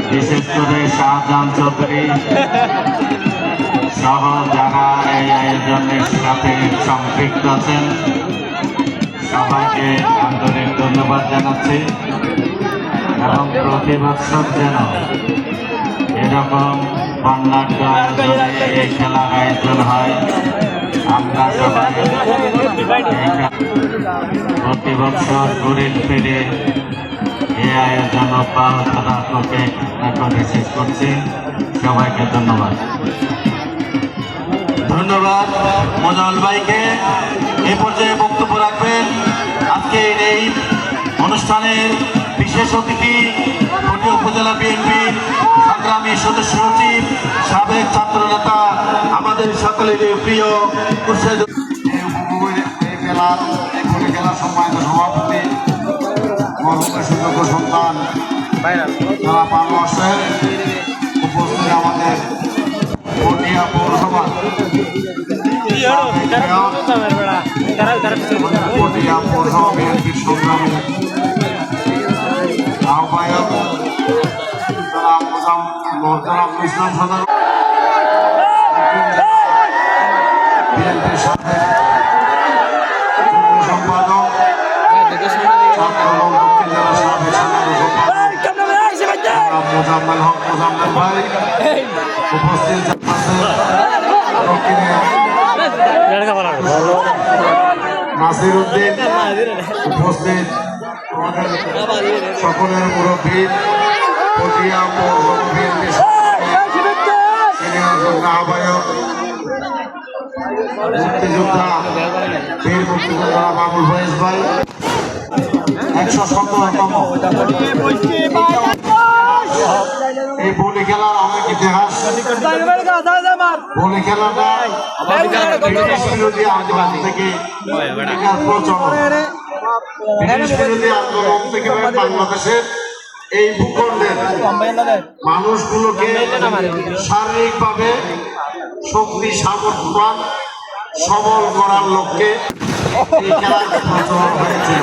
বিশেষ করে শাহজাহান চৌধুরী সহ যারা এই আয়োজনের সাথে সম্পৃক্ত আছেন সবাইকে আন্তরিক ধন্যবাদ জানাচ্ছি এবং প্রতি বছর যেন এরকম বর্ণাঢ্য আয়োজনে এই খেলার আয়োজন হয় আমরা সবাই প্রতি বছর ঘুরে ফিরে এই আয়োজন অব্যাহত রাখতে এখন শেষ করছি সবাইকে ধন্যবাদ ধন্যবাদ মোজাম্মেল ভাইকে এই পর্যায়ে বক্তব্য রাখবেন আজকের এই অনুষ্ঠানের বিশেষ অতিথি পটিয়া উপজেলা বিএনপির সংগ্রামী সদস্য সচিব সাবেক ছাত্র নেতা আমাদের সকলের প্রিয় খেলার সম্মানিত সভাপতি সুযোগ্য সন্তান যারা পারমাসের উপস্থিত আমাদের পটিয়া পৌরসভা পটিয়া পৌরসভা বিএনপির সংগ্রামী আহ্বায়ক ইসলাম সদর বিএনপির সাথে সম্পাদক দক্ষিণ জেলা সাবেক মোজাম্মেল হক মোজাম্মেল ভাই উপস্থিত নাসির উদ্দিন উপস্থিত সকলের মুরব্বী পটিয়া পৌরসভা বিএনপির আহ্বায়ক মুক্তিযোদ্ধা বীর মুক্তিযোদ্ধা মামুল ফয়েজ ভাই 117তম এই বলি খেলার অনেক ইতিহাস বলি খেলাটা ব্রিটিশ বিরোধী আন্দোলন থেকে ব্রিটিশ বিরোধী আন্দোলন থেকে বাংলাদেশের এই ভূখণ্ডের মানুষগুলোকে শারীরিকভাবে শক্তি সামর্থ্যবান সবল করার লক্ষ্যে এই খেলার প্রচলন হয়েছে